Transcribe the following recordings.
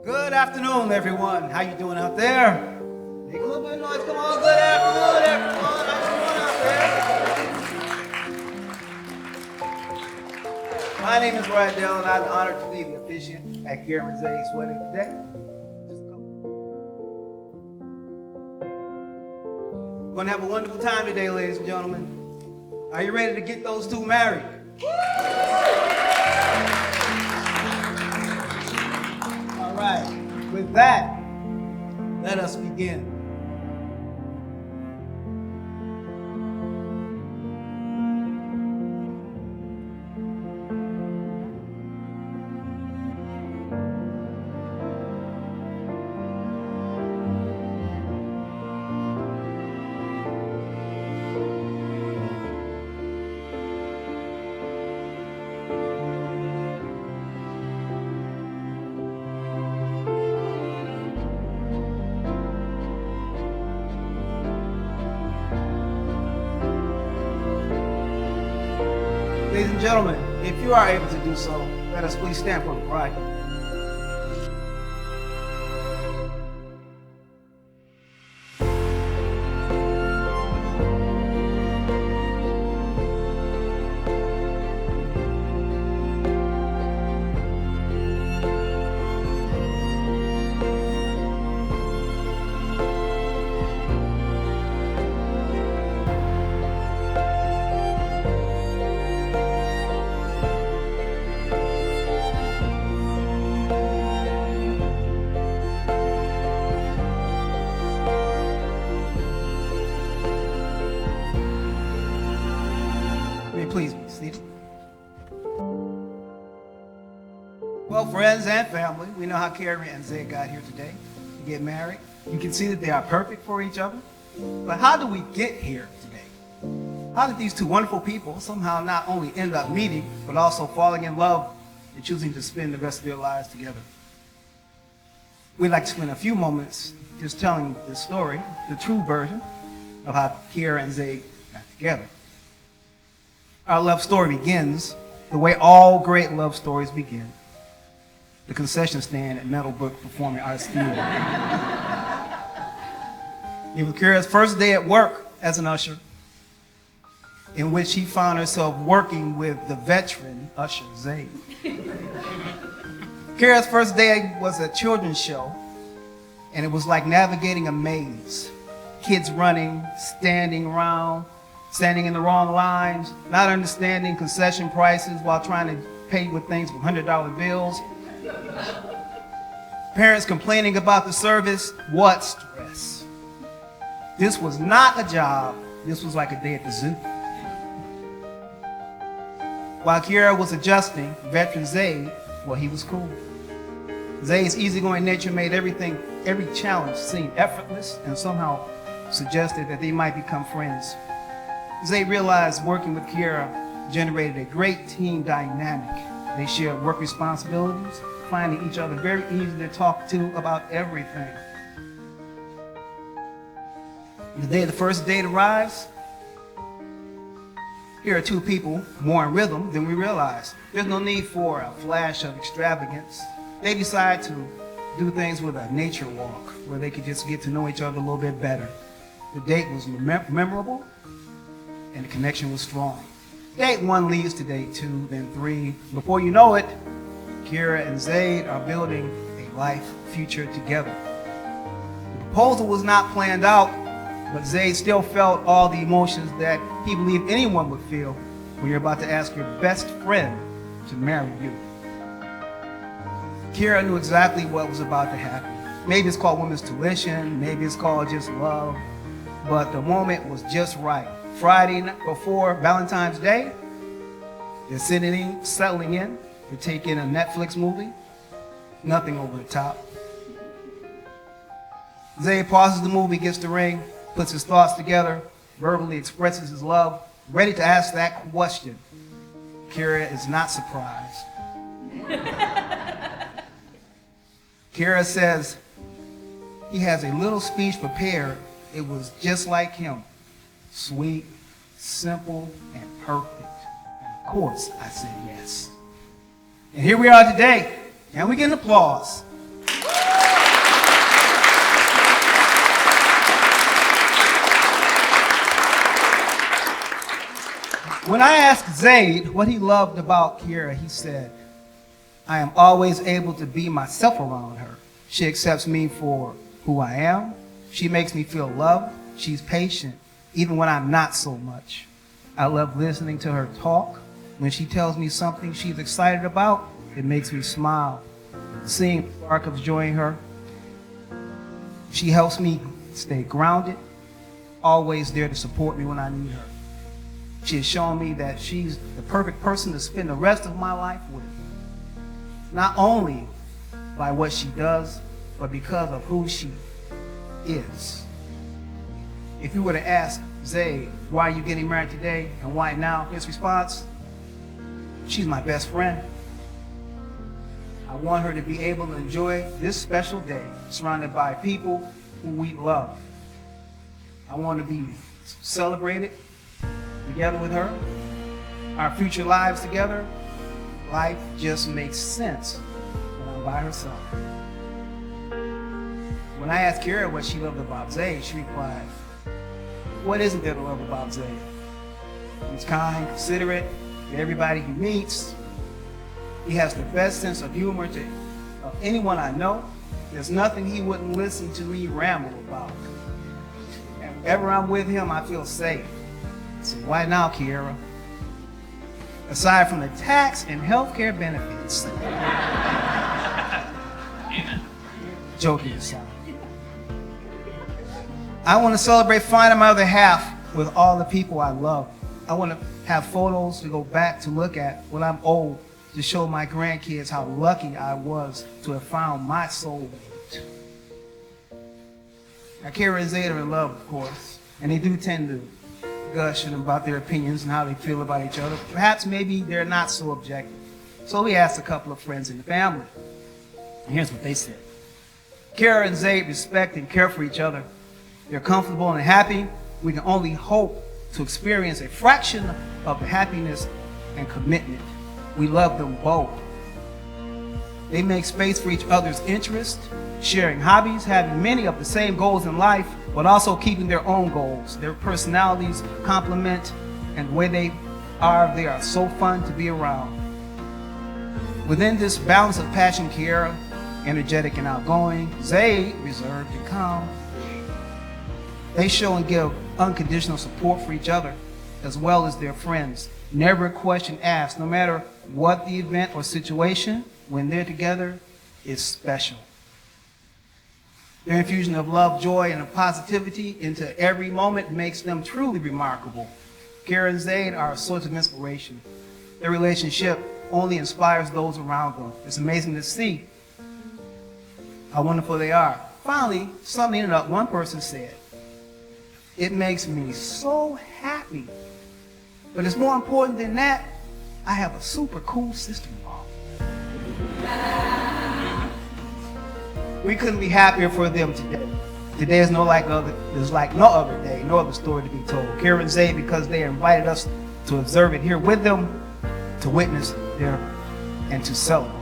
Good afternoon, everyone. How you doing out there? Make a little bit of noise. Come on. Good afternoon, everyone. How you doing out there? My name is Rydell, and I'm honored to be the officiant at Kiera and Zade's wedding today. We're going to have a wonderful time today, ladies and gentlemen. Are you ready to get those two married? All right. With that, let us begin. Ladies and gentlemen, if you are able to do so, let us please stand for the bride. Please be seated. Well, friends and family, we know how Kiera and Zade got here today to get married. You can see that they are perfect for each other. But how do we get here today? How did these two wonderful people somehow not only end up meeting, but also falling in love and choosing to spend the rest of their lives together? We'd like to spend a few moments just telling the story, the true version of how Kiera and Zade got together. Our love story begins the way all great love stories begin. The concession stand at Meadowbrook Performing Arts Theater. It was Kiera's first day at work as an usher, in which she found herself working with the veteran usher, Zade. Kiera's first day was a children's show, and it was like navigating a maze. Kids running, standing around, standing in the wrong lines, not understanding concession prices while trying to pay with things with $100 bills. Parents complaining about the service. What stress. This was not a job. This was like a day at the zoo. While Kiera was adjusting, veteran Zade, well, he was cool. Zade's easygoing nature made every challenge seem effortless and somehow suggested that they might become friends. Zade realized working with Kiera generated a great team dynamic. They shared work responsibilities, finding each other very easy to talk to about everything. The day the first date arrives, here are two people more in rhythm than we realized. There's no need for a flash of extravagance. They decide to do things with a nature walk where they could just get to know each other a little bit better. The date was memorable, and the connection was strong. Date 1 leads to date 2, then 3. Before you know it, Kiera and Zade are building a life future together. The proposal was not planned out, but Zade still felt all the emotions that he believed anyone would feel when you're about to ask your best friend to marry you. Kiera knew exactly what was about to happen. Maybe it's called women's tuition, maybe it's called just love, but the moment was just right. Friday before Valentine's Day, they're settling in to take in a Netflix movie. Nothing over the top. Zade pauses the movie, gets the ring, puts his thoughts together, verbally expresses his love, ready to ask that question. Kiera is not surprised. Kiera says he has a little speech prepared. It was just like him. Sweet, simple, and perfect. And of course, I said yes. And here we are today, and we get an applause. When I asked Zade what he loved about Kiera, he said, I am always able to be myself around her. She accepts me for who I am. She makes me feel loved. She's patient, even when I'm not so much. I love listening to her talk. When she tells me something she's excited about, it makes me smile. Seeing the spark of joy in her, she helps me stay grounded, always there to support me when I need her. She has shown me that she's the perfect person to spend the rest of my life with. Not only by what she does, but because of who she is. If you were to ask Zade, why are you getting married today and why now? His response, she's my best friend. I want her to be able to enjoy this special day surrounded by people who we love. I want to be celebrated together with her. Our future lives together, life just makes sense when I'm by herself. When I asked Kiera what she loved about Zade, she replied, what isn't there to love about Zade? He's kind, considerate to everybody he meets. He has the best sense of humor of anyone I know. There's nothing he wouldn't listen to me ramble about. And whenever I'm with him, I feel safe. So why now, Kiera? Aside from the tax and healthcare benefits. Joking aside. I want to celebrate finding my other half with all the people I love. I want to have photos to go back to look at when I'm old, to show my grandkids how lucky I was to have found my soulmate. Now, Kiera and Zade are in love, of course, and they do tend to gush about their opinions and how they feel about each other. Perhaps maybe they're not so objective. So we asked a couple of friends in the family, and here's what they said. Kiera and Zade respect and care for each other. They're comfortable and happy. We can only hope to experience a fraction of the happiness and commitment. We love them both. They make space for each other's interests, sharing hobbies, having many of the same goals in life, but also keeping their own goals. Their personalities complement, and the way they are so fun to be around. Within this balance of passion, Kiera, energetic and outgoing, Zade, reserved and calm. They show and give unconditional support for each other, as well as their friends. Never a question asked, no matter what the event or situation, when they're together, it's special. Their infusion of love, joy, and positivity into every moment makes them truly remarkable. Kiera and Zade are a source of inspiration. Their relationship only inspires those around them. It's amazing to see how wonderful they are. Finally, summing it up, one person said, it makes me so happy. But it's more important than that, I have a super cool sister-in-law. We couldn't be happier for them today. Today is like no other day, no other story to be told. Kiera and Zade, because they invited us to observe it here with them, to witness there, and to celebrate.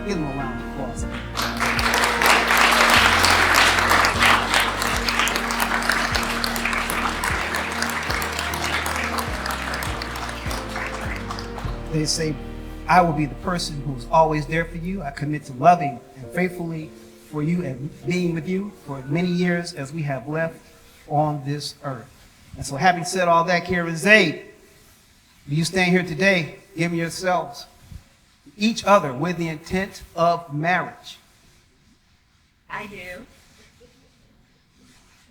Give them a round of applause. They say, I will be the person who's always there for you. I commit to loving and faithfully for you and being with you for many years as we have left on this earth. And so having said all that, Kiera and Zade, you stand here today giving yourselves each other with the intent of marriage. I do.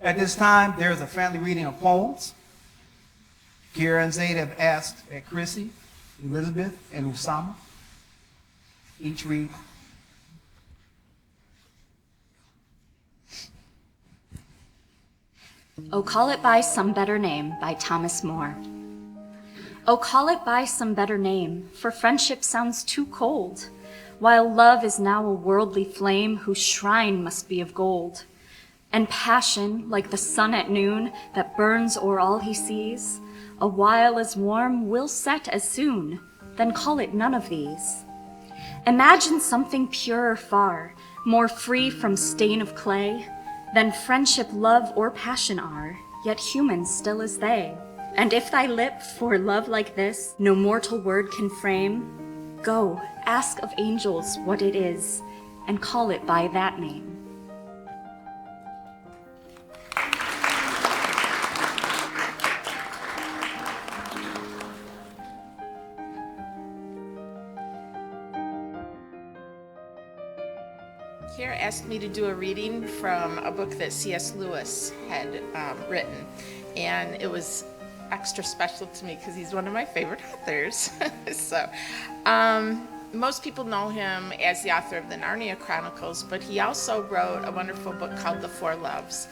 At this time, there is a family reading of poems. Kiera and Zade have asked that Chrissy, Elizabeth, and Usama each read. Oh, Call It By Some Better Name by Thomas Moore. Oh, call it by some better name, for friendship sounds too cold, while love is now a worldly flame whose shrine must be of gold. And passion, like the sun at noon that burns o'er all he sees, a while as warm will set as soon, then call it none of these. Imagine something purer far, more free from stain of clay, than friendship, love, or passion are, yet human still as they. And if thy lip for love like this no mortal word can frame, go, ask of angels what it is, and call it by that name. Kiera asked me to do a reading from a book that C.S. Lewis had written, and it was extra special to me because he's one of my favorite authors. So, most people know him as the author of the Narnia Chronicles, but he also wrote a wonderful book called The Four Loves.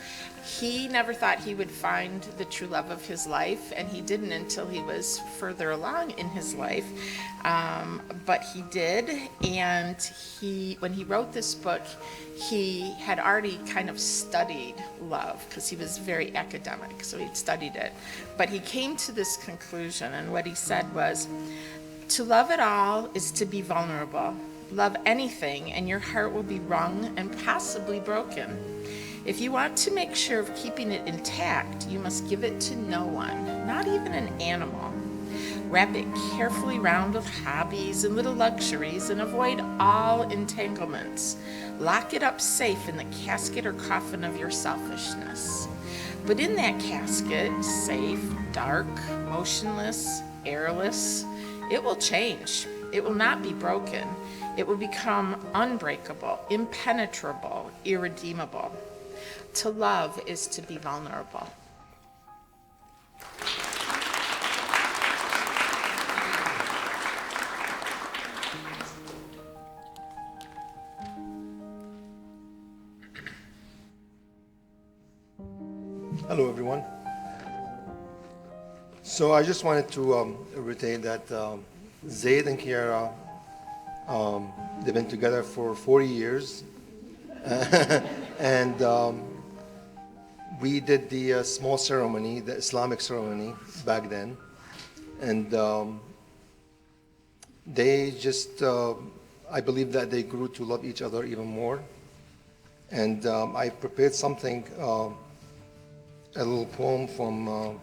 He never thought he would find the true love of his life, and he didn't until he was further along in his life. But he did, and when he wrote this book, he had already kind of studied love because he was very academic, so he'd studied it. But he came to this conclusion, and what he said was, to love at all is to be vulnerable. Love anything, and your heart will be wrung and possibly broken. If you want to make sure of keeping it intact, you must give it to no one, not even an animal. Wrap it carefully round with hobbies and little luxuries and avoid all entanglements. Lock it up safe in the casket or coffin of your selfishness. But in that casket, safe, dark, motionless, airless, it will change. It will not be broken. It will become unbreakable, impenetrable, irredeemable. To love is to be vulnerable. Hello, everyone. So I just wanted to reiterate that Zade and Kiera, they've been together for 40 years. And we did the small ceremony, the Islamic ceremony back then. And they just, I believe that they grew to love each other even more. And I prepared something, a little poem from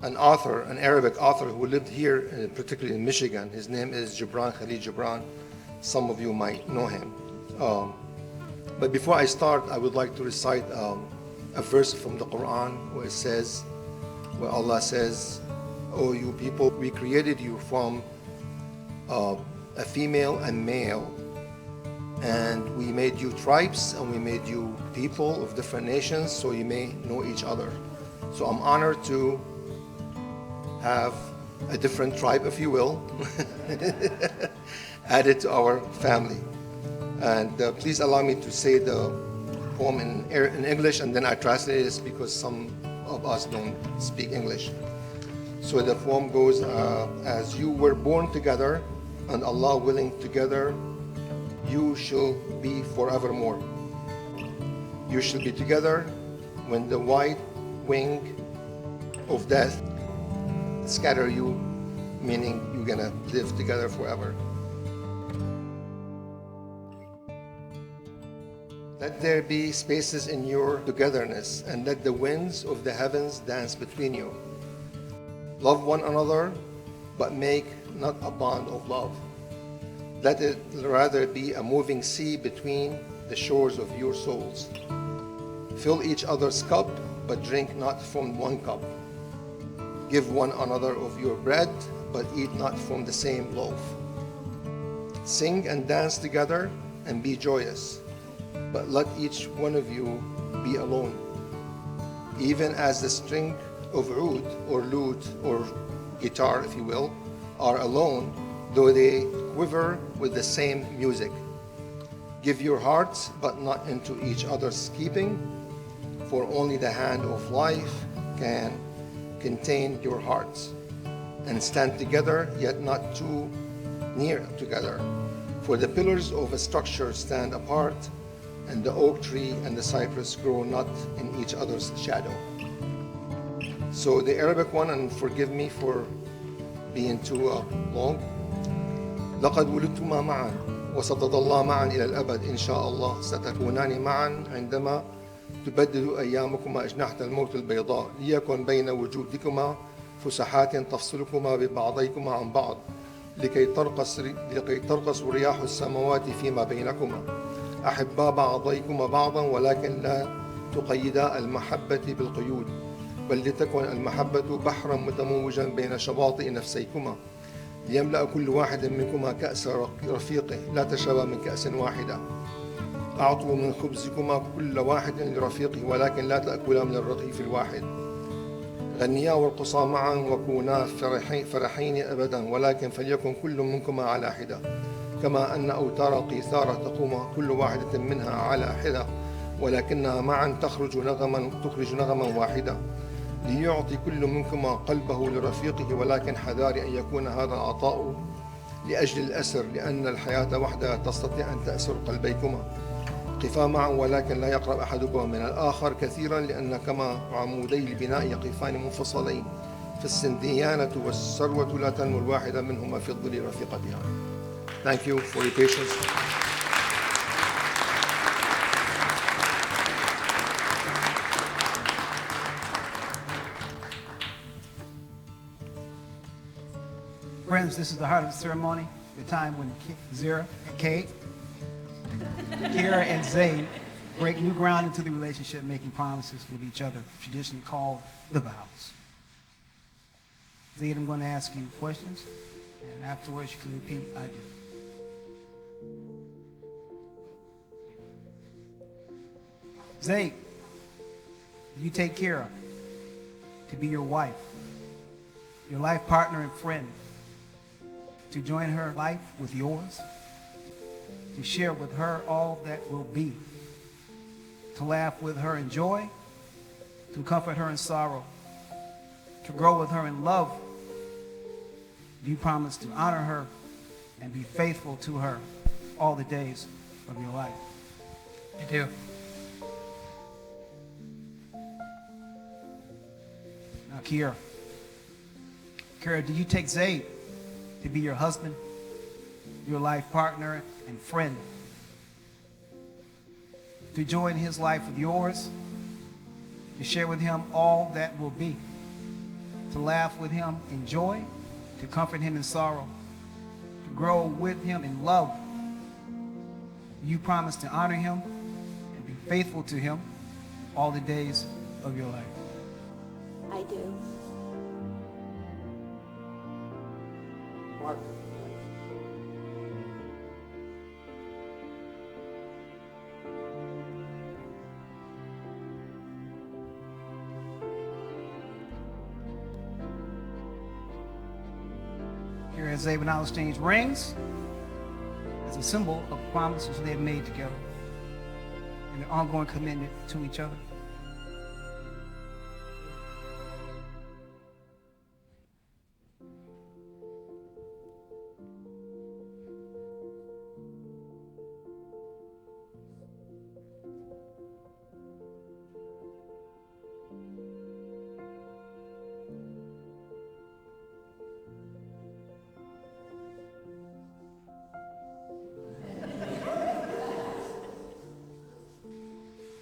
an author, an Arabic author who lived here, particularly in Michigan. His name is Khalil Gibran. Some of you might know him. But before I start, I would like to recite a verse from the Quran where it says, where Allah says, "O you people, we created you from a female and male, and we made you tribes and we made you people of different nations so you may know each other." So I'm honored to have a different tribe, if you will, added to our family. And please allow me to say the poem in English, and then I translate it because some of us don't speak English. So the poem goes as you were born together, and Allah willing together, you shall be forevermore. You shall be together when the white wing of death scatter you, meaning you're gonna live together forever. Let there be spaces in your togetherness, and let the winds of the heavens dance between you. Love one another, but make not a bond of love. Let it rather be a moving sea between the shores of your souls. Fill each other's cup, but drink not from one cup. Give one another of your bread, but eat not from the same loaf. Sing and dance together and be joyous, but let each one of you be alone. Even as the string of oud or lute or guitar, if you will, are alone, though they quiver with the same music. Give your hearts, but not into each other's keeping, for only the hand of life can contain your hearts. And stand together, yet not too near together. For the pillars of a structure stand apart, and the oak tree and the cypress grow not in each other's shadow. So the Arabic one, and forgive me for being too long. لقد ولدتما معا وستظلا معا إلى الأبد إن شاء الله ستكونان معا عندما تبدل أيامكما أجنحة الموت البيضاء ليكن بين وجودكما فسحات تفصلكما ببعضيكما عن بعض لكي ترقص رياح السماوات فيما بينكما. أحبا بعضيكما بعضا ولكن لا تقيدا المحبة بالقيود، بل لتكن المحبة بحرا متموجا بين شواطئ نفسيكما، ليملأ كل واحد منكما كأس رفيقه، لا تشربا من كأس واحدة. أعطوا من خبزكما كل واحد لرفيقه، ولكن لا تأكلا من الرغيف الواحد. غنيا وارقصا معا وكونا فرحين أبدا، ولكن فليكن كل منكما على حدة، كما أن أوتار قيثارة تقوم كل واحدة منها على حدة، ولكنها معا تخرج نغما واحدا. ليعطي كل منكما قلبه لرفيقه، ولكن حذار أن يكون هذا العطاء لأجل الأسر، لأن الحياة وحدها تستطيع أن تأسر قلبيكما. قفا معا ولكن لا يقرب أحدكما من الآخر كثيرا، لأن كما عمودي البناء يقفان منفصلين، فالسنديانة والسروة لا تنمو الواحدة منهما في ظل رفيقتها. Thank you for your patience. Friends, this is the heart of the ceremony, the time when Zara and Kate, Kiera and Zade break new ground into the relationship, making promises with each other, traditionally called the vows. Zade, I'm going to ask you questions, and afterwards you can repeat, I do. Zade, you take Kiera to be your wife, your life partner and friend, to join her life with yours, to share with her all that will be, to laugh with her in joy, to comfort her in sorrow, to grow with her in love. Do you promise to honor her and be faithful to her all the days of your life? I do. Now, Kiera, do you take Zade to be your husband, your life partner and friend, to join his life with yours, to share with him all that will be, to laugh with him in joy, to comfort him in sorrow, to grow with him in love? You promise to honor him and be faithful to him all the days of your life? I do. Mark. Here as Zade now exchange rings as a symbol of promises they have made together and their ongoing commitment to each other.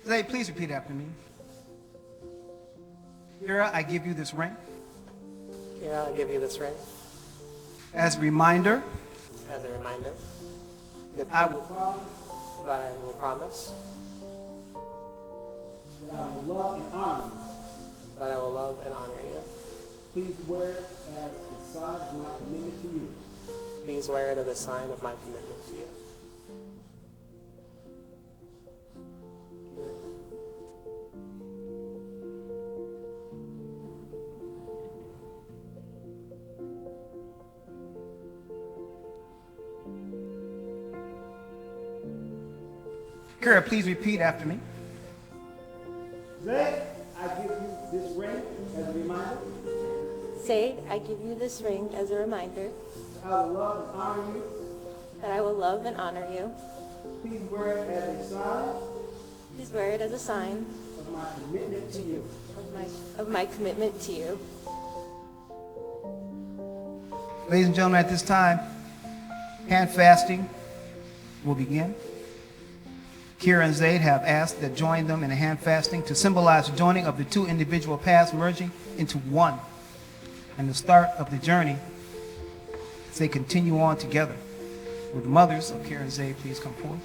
Zade, please repeat after me. Kiera, I give you this ring Yeah, I give you this ring as a reminder as a reminder that I will promise that I will promise that I will love and honor you. that I will love and honor you. Please wear it as a sign of my commitment to you. Please wear it as a sign of my commitment to you. Kiera, please repeat after me. Zade, I give you this ring as a reminder Zade, I give you this ring as a reminder that I will love and honor you. that I will love and honor you. Please wear it as a sign Please wear it as a sign of my commitment to you. of my commitment to you. Ladies and gentlemen, at this time, hand fasting will begin. Kiera and Zade have asked that join them in a hand fasting to symbolize the joining of the two individual paths merging into one. and the start of the journey as they continue on together. With the mothers of Kiera and Zade, please come forward.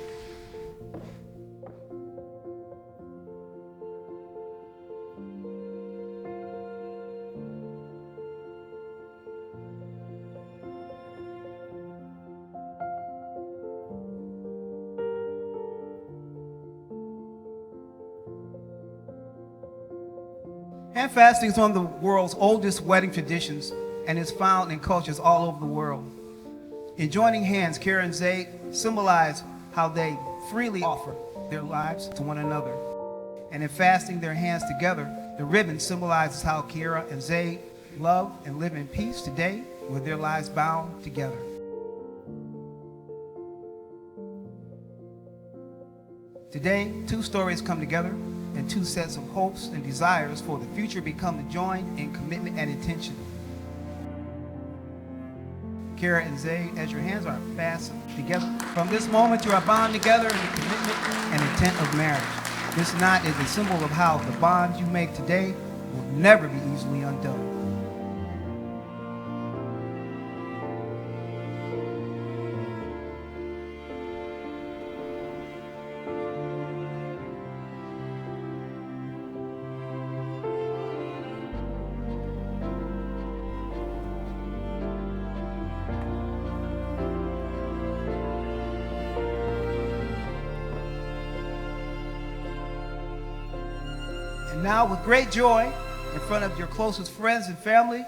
Hand fasting is one of the world's oldest wedding traditions and is found in cultures all over the world. In joining hands, Kiera and Zade symbolize how they freely offer their lives to one another. And in fasting their hands together, the ribbon symbolizes how Kiera and Zade love and live in peace today with their lives bound together. Today, two stories come together and two sets of hopes and desires for the future become the joined in commitment and intention. Kiera and Zade, as your hands are fastened together, from this moment you are bound together in the commitment and intent of marriage. This knot is a symbol of how the bond you make today will never be easily undone. And now, with great joy, in front of your closest friends and family,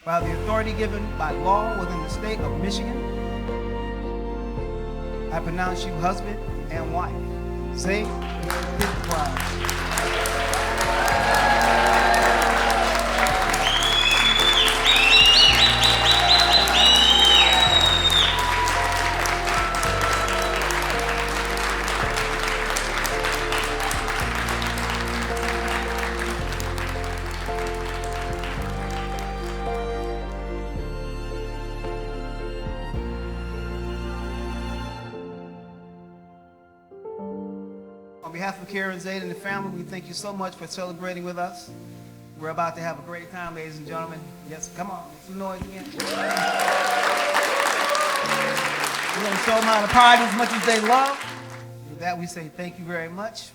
by the authority given by law within the state of Michigan, I pronounce you husband and wife. Zade, take the bride. On behalf of Kiera and Zade and the family, we thank you so much for celebrating with us. We're about to have a great time, ladies and gentlemen. Yes, come on, make some noise again. We're going to show them how to party as much as they love. With that, we say thank you very much.